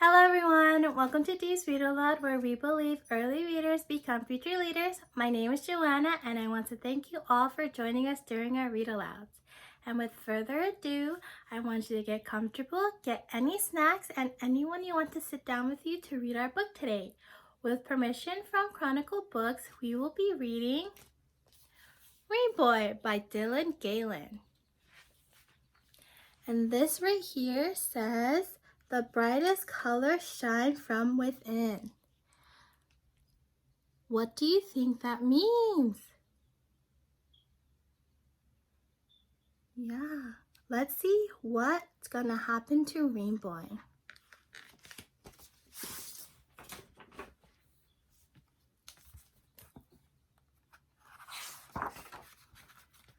Hello everyone, welcome to DEEPSD Read-Aloud, where we believe early readers become future leaders. My name is Joanna and I want to thank you all for joining us during our read-alouds. And with further ado, I want you to get comfortable, get any snacks, and anyone you want to sit down with you to read our book today. With permission from Chronicle Books, we will be reading Rain Boy by Dylan Galen. And this right here says, "The brightest colors shine from within." What do you think that means? Yeah, let's see what's gonna happen to Rain Boy.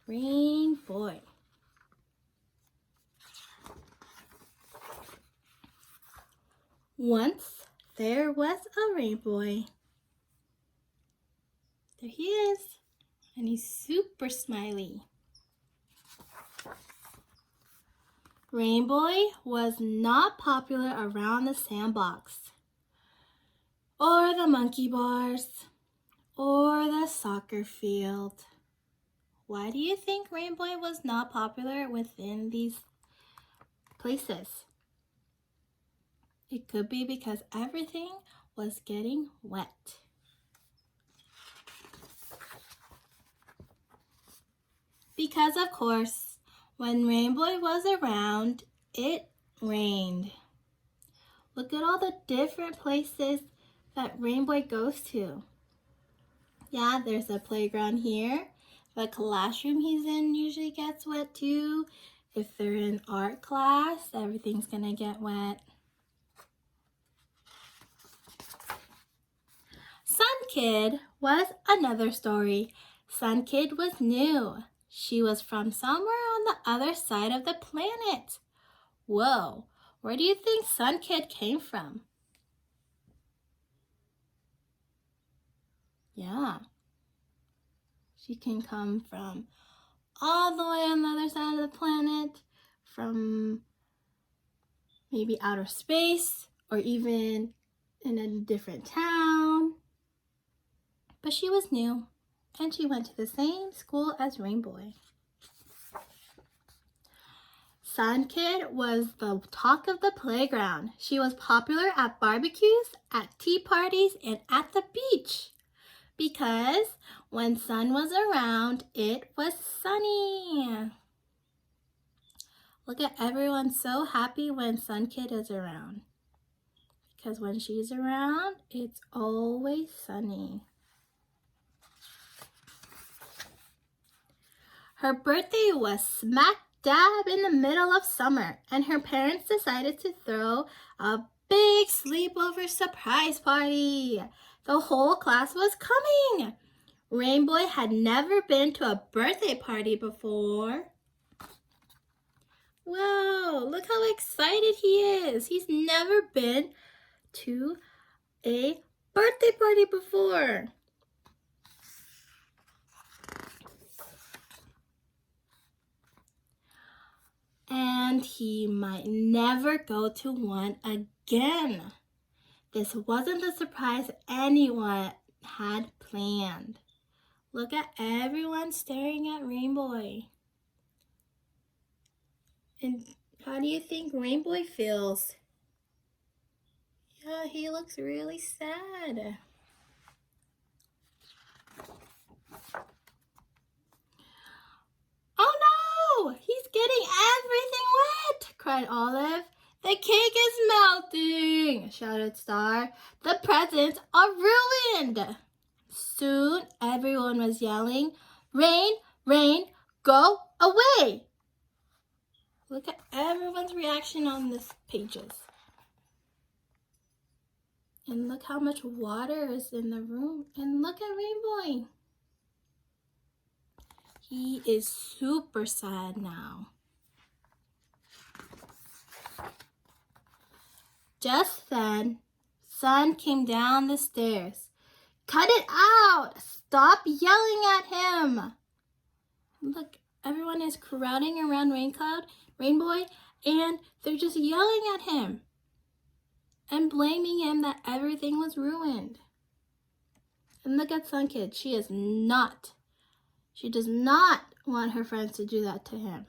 Rain Boy. Once there was a rain boy. There he is, and he's super smiley. Rain Boy was not popular around the sandbox, or the monkey bars, or the soccer field. Why do you think Rain Boy was not popular within these places? It could be because everything was getting wet. Because of course, when Rain Boy was around, it rained. Look at all the different places that Rain Boy goes to. Yeah, there's a playground here. The classroom he's in usually gets wet too. If they're in art class, everything's gonna get wet. Sun Kid was another story. Sun Kid was new. She was from somewhere on the other side of the planet. Whoa, where do you think Sun Kid came from? Yeah, she can come from all the way on the other side of the planet, from maybe outer space, or even in a different town. But she was new, and she went to the same school as Rain Boy. Sun Kid was the talk of the playground. She was popular at barbecues, at tea parties, and at the beach. Because when Sun was around, it was sunny. Look at everyone so happy when Sun Kid is around. Because when she's around, it's always sunny. Her birthday was smack dab in the middle of summer, and her parents decided to throw a big sleepover surprise party. The whole class was coming. Rain Boy had never been to a birthday party before. Wow, look how excited he is. He's never been to a birthday party before. And he might never go to one again. This wasn't the surprise anyone had planned. Look at everyone staring at Rain Boy. And how do you think Rain Boy feels? Yeah, he looks really sad. Oh no! He's getting everything wet! Cried Olive. The cake is melting! Shouted Star. The presents are ruined! Soon everyone was yelling, "Rain, rain, go away!" Look at everyone's reaction on these pages. And look how much water is in the room. And look at Rain Boy. He is super sad now. Just then, Sun came down the stairs. "Cut it out! Stop yelling at him!" Look, everyone is crowding around Rain Boy, and they're just yelling at him. and blaming him that everything was ruined. And look at Sun Kid. She does not want her friends to do that to him.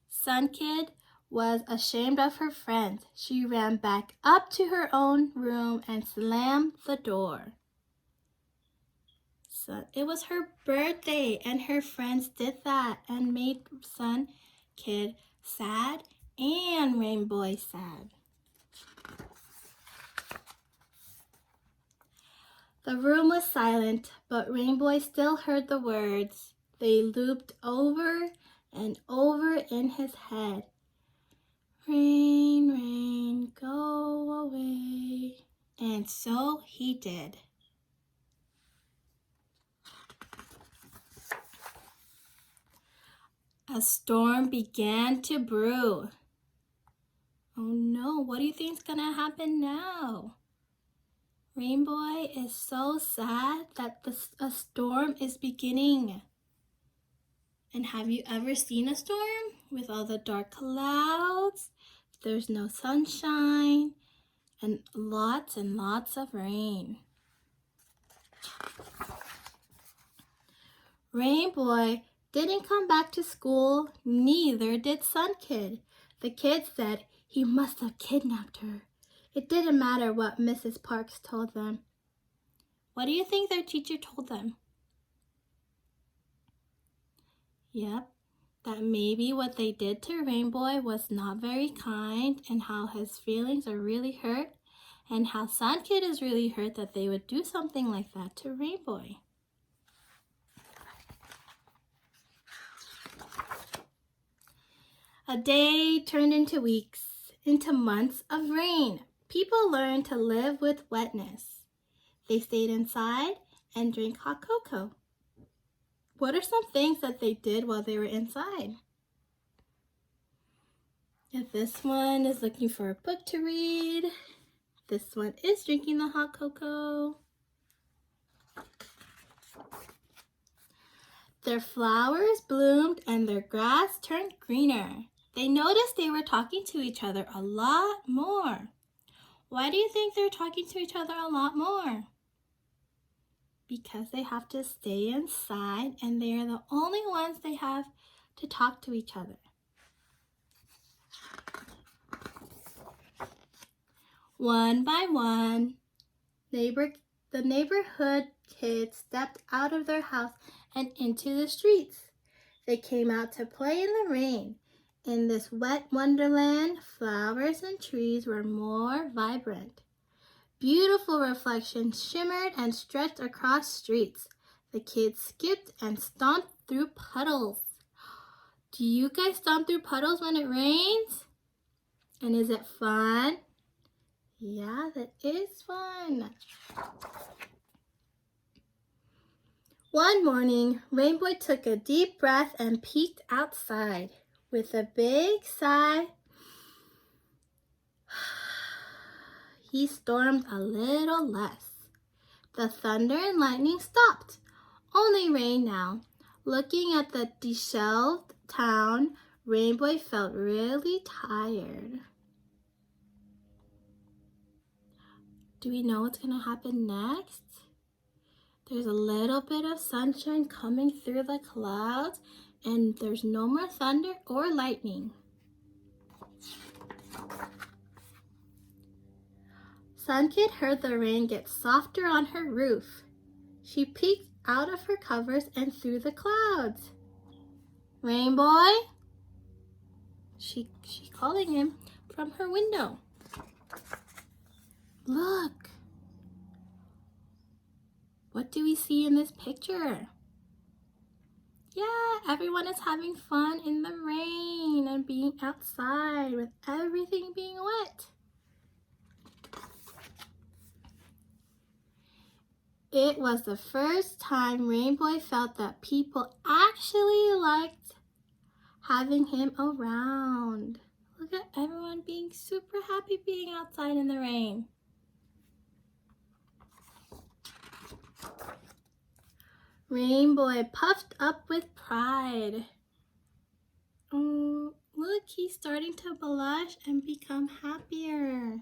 Sun Kid was ashamed of her friends. She ran back up to her own room and slammed the door. So it was her birthday, and her friends did that and made Sun Kid sad and Rainbow sad. The room was silent, but Rainbow still heard the words. They looped over and over in his head. Rain, rain, go away. And so he did. A storm began to brew. Oh no, what do you think is gonna happen now? Rainbow is so sad that a storm is beginning. And have you ever seen a storm with all the dark clouds? There's no sunshine and lots of rain. Rainbow didn't come back to school, neither did Sun Kid. The kids said he must have kidnapped her. It didn't matter what Mrs. Parks told them. What do you think their teacher told them? Yep, that maybe what they did to Rainbow was not very kind, and how his feelings are really hurt, and how Sun Kid is really hurt that they would do something like that to Rainbow. A day turned into weeks, into months of rain. People learned to live with wetness. They stayed inside and drank hot cocoa. What are some things that they did while they were inside? If this one is looking for a book to read, this one is drinking the hot cocoa. Their flowers bloomed and their grass turned greener. They noticed they were talking to each other a lot more. Why do you think they're talking to each other a lot more? Because they have to stay inside and they are the only ones they have to talk to each other. One by one, the neighborhood kids stepped out of their house and into the streets. They came out to play in the rain. In this wet wonderland, flowers and trees were more vibrant. Beautiful reflections shimmered and stretched across streets. The kids skipped and stomped through puddles. Do you guys stomp through puddles when it rains? And is it fun? Yeah, that is fun. One morning, Rainbow took a deep breath and peeked outside. With a big sigh, he stormed a little less. The thunder and lightning stopped. Only rain now. Looking at the disheveled town, Rainbow felt really tired. Do we know what's going to happen next? There's a little bit of sunshine coming through the clouds, and there's no more thunder or lightning. Sun Kid heard the rain get softer on her roof. She peeked out of her covers and through the clouds. Rainbow? She calling him from her window. Look. What do we see in this picture? Yeah, everyone is having fun in the rain and being outside with everything being wet. It was the first time Rainbow felt that people actually liked having him around. Look at everyone being super happy being outside in the rain. Rainbow puffed up with pride. Look look, he's starting to blush and become happier.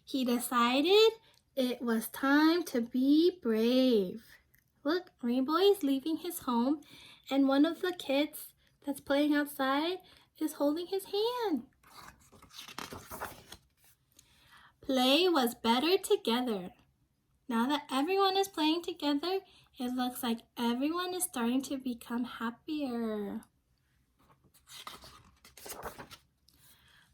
He decided it was time to be brave. Look, Rainbow is leaving his home, and one of the kids that's playing outside is holding his hand. Play was better together. Now that everyone is playing together, it looks like everyone is starting to become happier.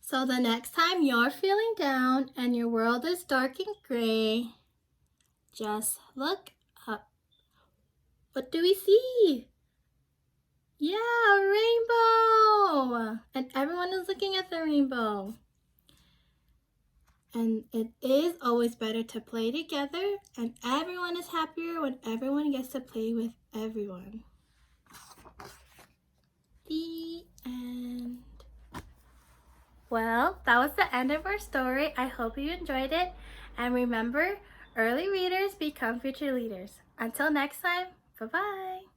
So the next time you're feeling down and your world is dark and gray, just look up. What do we see? Yeah, a rainbow! And everyone is looking at the rainbow. And it is always better to play together, and everyone is happier when everyone gets to play with everyone. The end. Well, that was the end of our story. I hope you enjoyed it. And remember, early readers become future leaders. Until next time, bye-bye.